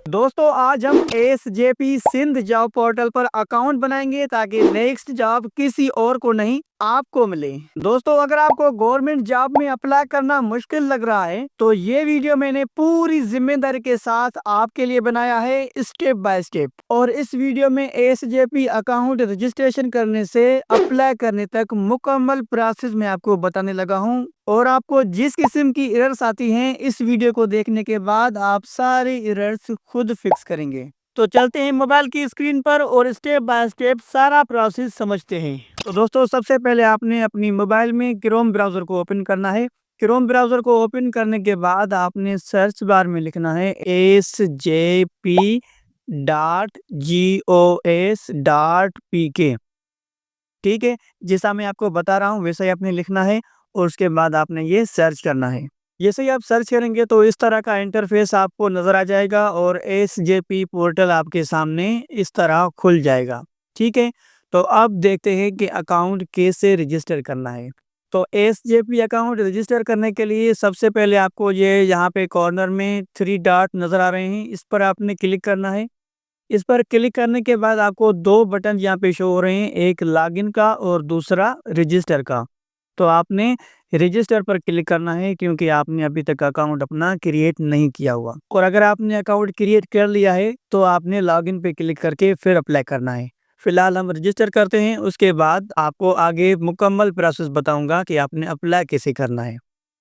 दोस्तों आज हम एसजेपी सिंध जॉब पोर्टल पर अकाउंट बनाएंगे ताकि नेक्स्ट जॉब किसी और को नहीं आपको मिले। दोस्तों अगर आपको गवर्नमेंट जॉब में अप्लाई करना मुश्किल लग रहा है तो ये वीडियो मैंने पूरी जिम्मेदारी के साथ आपके लिए बनाया है स्टेप बाय स्टेप। और इस वीडियो में एसजेपी अकाउंट रजिस्ट्रेशन करने से अप्लाई करने तक मुकम्मल प्रोसेस में आपको बताने लगा हूँ। और आपको जिस किस्म की एरर्स आती हैं इस वीडियो को देखने के बाद आप सारी एरर्स खुद फिक्स करेंगे। तो चलते हैं मोबाइल की स्क्रीन पर और स्टेप बाय स्टेप सारा प्रोसेस समझते हैं। तो दोस्तों सबसे पहले आपने अपनी मोबाइल में क्रोम ब्राउज़र को ओपन करना है। क्रोम ब्राउज़र को ओपन करने के बाद आपने सर्च बार में लिखना है sjp.gos.pk। ठीक है, जैसा मैं आपको बता रहा हूँ वैसा ही आपने लिखना है और उसके बाद आपने ये सर्च करना है। जैसे ही आप सर्च करेंगे तो इस तरह का इंटरफेस आपको नज़र आ जाएगा और एसजेपी पोर्टल आपके सामने इस तरह खुल जाएगा। ठीक है, तो अब देखते हैं कि अकाउंट कैसे रजिस्टर करना है। तो एसजेपी अकाउंट रजिस्टर करने के लिए सबसे पहले आपको ये यहाँ पे कॉर्नर में 3 डॉट नज़र आ रहे हैं, इस पर आपने क्लिक करना है। इस पर क्लिक करने के बाद आपको 2 बटन यहाँ पे शो हो रहे हैं, एक लॉगिन का और दूसरा रजिस्टर का। तो आपने रजिस्टर पर क्लिक करना है क्योंकि आपने अभी तक अकाउंट अपना क्रिएट नहीं किया हुआ। और अगर आपने अकाउंट क्रिएट कर लिया है तो आपने लॉगिन पे क्लिक करके फिर अप्लाई करना है। फिलहाल हम रजिस्टर करते हैं, उसके बाद आपको आगे मुकम्मल प्रोसेस बताऊंगा कि आपने अप्लाई कैसे करना है।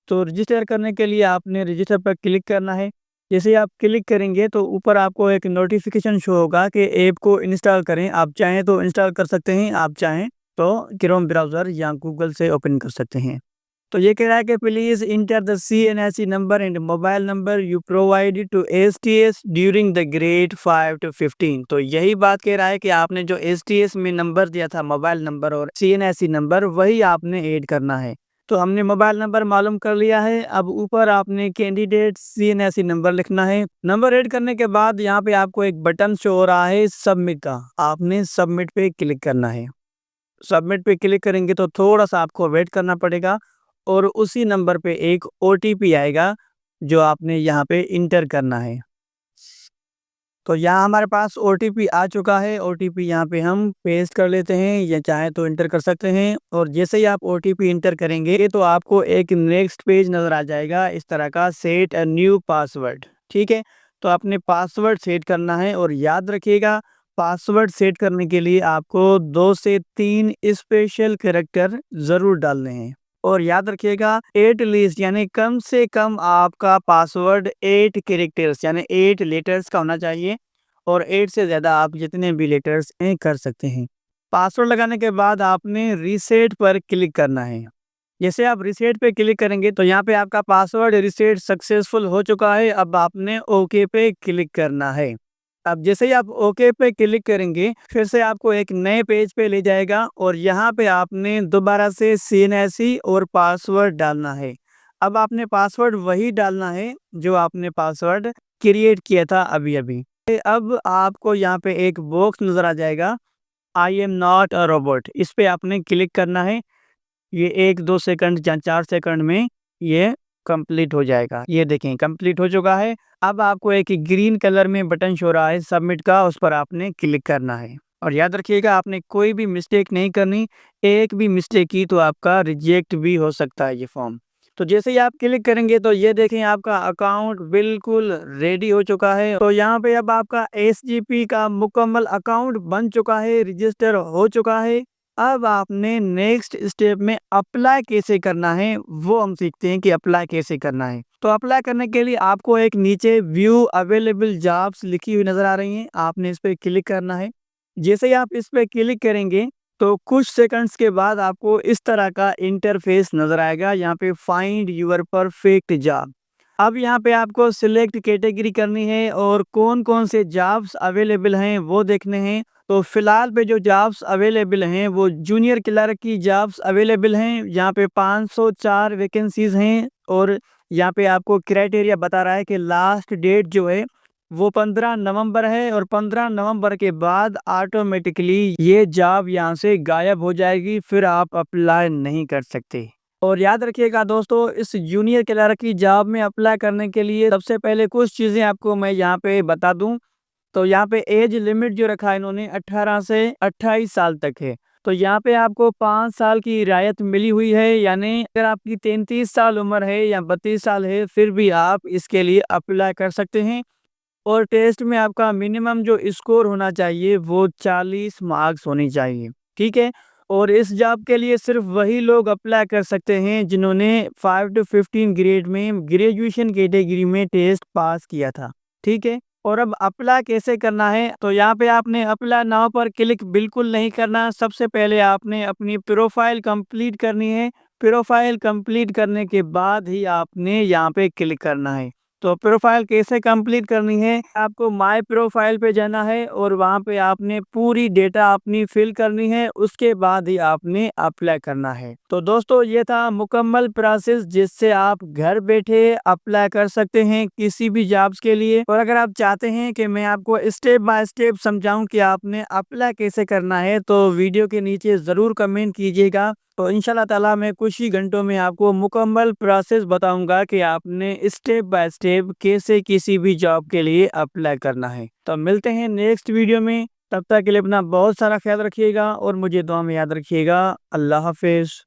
तो रजिस्टर करने के लिए आपने रजिस्टर पर क्लिक करना है। जैसे ही आप क्लिक करेंगे तो ऊपर आपको एक नोटिफिकेशन शो होगा कि ऐप को इंस्टॉल करें। आप चाहें तो इंस्टॉल कर सकते हैं, आप चाहें तो क्रोम ब्राउज़र या गूगल से ओपन कर सकते हैं। तो ये कह रहा है कि please enter the CNSE number and mobile number you provided to STS during the grade 5 to 15। तो यही बात कह रहा है कि आपने जो एसटीएस में नंबर दिया था, मोबाइल नंबर और सीएनएसई नंबर, वही आपने ऐड करना है। तो हमने मोबाइल नंबर मालूम कर लिया है। अब ऊपर आपने कैंडिडेट सीएनएसई नंबर लिखना है। नंबर ऐड करने के बाद यहाँ पे आपको एक बटन शो हो रहा है सबमिट का, आपने सबमिट पे क्लिक करना है। सबमिट पे क्लिक करेंगे तो थोड़ा सा आपको वेट करना पड़ेगा और उसी नंबर पे एक ओटीपी आएगा जो आपने यहाँ पे इंटर करना है। तो यहाँ हमारे पास ओटीपी आ चुका है। ओटीपी यहाँ पे हम पेस्ट कर लेते हैं, या चाहे तो इंटर कर सकते हैं। और जैसे ही आप ओटीपी इंटर करेंगे तो आपको एक नेक्स्ट पेज नज़र आ जाएगा इस तरह का, सेट अ न्यू पासवर्ड। ठीक है, तो आपने पासवर्ड सेट करना है और याद रखिएगा पासवर्ड सेट करने के लिए आपको 2 से 3 स्पेशल कैरेक्टर ज़रूर डालने हैं। और याद रखिएगा एट लीस्ट यानी कम से कम आपका पासवर्ड 8 कैरेक्टर्स यानी 8 लेटर्स का होना चाहिए। और 8 से ज़्यादा आप जितने भी लेटर्स हैं कर सकते हैं। पासवर्ड लगाने के बाद आपने रीसेट पर क्लिक करना है। जैसे आप रीसेट पे क्लिक करेंगे तो यहाँ पे आपका पासवर्ड रीसेट सक्सेसफुल हो चुका है। अब आपने ओके पे क्लिक करना है। अब जैसे ही आप ओके पे क्लिक करेंगे फिर से आपको एक नए पेज पे ले जाएगा और यहाँ पे आपने दोबारा से सीएनएसई और पासवर्ड डालना है। अब आपने पासवर्ड वही डालना है जो आपने पासवर्ड क्रिएट किया था अभी अभी। अब आपको यहाँ पे एक बॉक्स नज़र आ जाएगा, I am not a robot, इस पे आपने क्लिक करना है। ये 1-2 सेकंड या 4 सेकंड में ये कंप्लीट हो जाएगा। ये देखें कंप्लीट हो चुका है। अब आपको एक ग्रीन कलर में बटन शो रहा है सबमिट का, उस पर आपने क्लिक करना है। और याद रखिएगा आपने कोई भी मिस्टेक नहीं करनी, एक भी मिस्टेक की तो आपका रिजेक्ट भी हो सकता है ये फॉर्म। तो जैसे ही आप क्लिक करेंगे तो ये देखें आपका अकाउंट बिल्कुल रेडी हो चुका है। तो यहाँ पे अब आपका एसजीपी का मुकम्मल अकाउंट बन चुका है, रजिस्टर हो चुका है। अब आपने नेक्स्ट स्टेप में अप्लाई कैसे करना है वो हम सीखते हैं कि अप्लाई कैसे करना है। तो अप्लाई करने के लिए आपको एक नीचे व्यू अवेलेबल जॉब्स लिखी हुई नज़र आ रही हैं, आपने इस पर क्लिक करना है। जैसे ही आप इस पर क्लिक करेंगे तो कुछ सेकंड्स के बाद आपको इस तरह का इंटरफेस नज़र आएगा, यहाँ पे फाइंड यूर परफेक्ट जॉब। अब यहाँ पे आपको सिलेक्ट कैटेगरी करनी है और कौन कौन से जॉब्स अवेलेबल हैं वो देखने हैं। तो फिलहाल पे जो जॉब्स अवेलेबल हैं वो जूनियर क्लर्क की जॉब्स अवेलेबल हैं। यहाँ पे 504 वैकेंसीज हैं और यहाँ पे आपको क्राइटेरिया बता रहा है कि लास्ट डेट जो है वो 15 नवंबर है और 15 नवंबर के बाद ऑटोमेटिकली ये जॉब यहाँ से गायब हो जाएगी, फिर आप अप्लाई नहीं कर सकते। और याद रखिएगा दोस्तों, इस जूनियर क्लर्क की जॉब में अप्लाई करने के लिए सबसे पहले कुछ चीज़ें आपको मैं यहाँ पे बता दूँ। तो यहाँ पे एज लिमिट जो रखा है इन्होंने 18 से 28 साल तक है। तो यहाँ पे आपको 5 साल की रियायत मिली हुई है, यानी अगर आपकी 33 साल उम्र है या 32 साल है, फिर भी आप इसके लिए अप्लाई कर सकते हैं। और टेस्ट में आपका मिनिमम जो स्कोर होना चाहिए वो 40 मार्क्स होनी चाहिए, ठीक है। और इस जॉब के लिए सिर्फ वही लोग अप्लाई कर सकते हैं जिन्होंने 5 टू 15 ग्रेड में ग्रेजुएशन कैटेगरी में टेस्ट पास किया था, ठीक है। और अब अप्लाई कैसे करना है, तो यहाँ पे आपने अप्लाई नाउ पर क्लिक बिल्कुल नहीं करना। सबसे पहले आपने अपनी प्रोफाइल कंप्लीट करनी है। प्रोफाइल कंप्लीट करने के बाद ही आपने यहाँ पे क्लिक करना है। तो प्रोफाइल कैसे कंप्लीट करनी है, आपको माय प्रोफाइल पे जाना है और वहाँ पे आपने पूरी डेटा अपनी फिल करनी है, उसके बाद ही आपने अप्लाई करना है। तो दोस्तों, ये था मुकम्मल प्रोसेस जिससे आप घर बैठे अप्लाई कर सकते हैं किसी भी जॉब्स के लिए। और अगर आप चाहते हैं कि मैं आपको स्टेप बाय स्टेप समझाऊं कि आपने अप्लाई कैसे करना है, तो वीडियो के नीचे ज़रूर कमेंट कीजिएगा। तो इंशाल्लाह ताला मैं कुछ ही घंटों में आपको मुकम्मल प्रोसेस बताऊंगा कि आपने स्टेप बाय स्टेप कैसे किसी भी जॉब के लिए अप्लाई करना है। तो मिलते हैं नेक्स्ट वीडियो में, तब तक के लिए अपना बहुत सारा ख्याल रखिएगा और मुझे दुआ में याद रखिएगा। अल्लाह हाफिज़।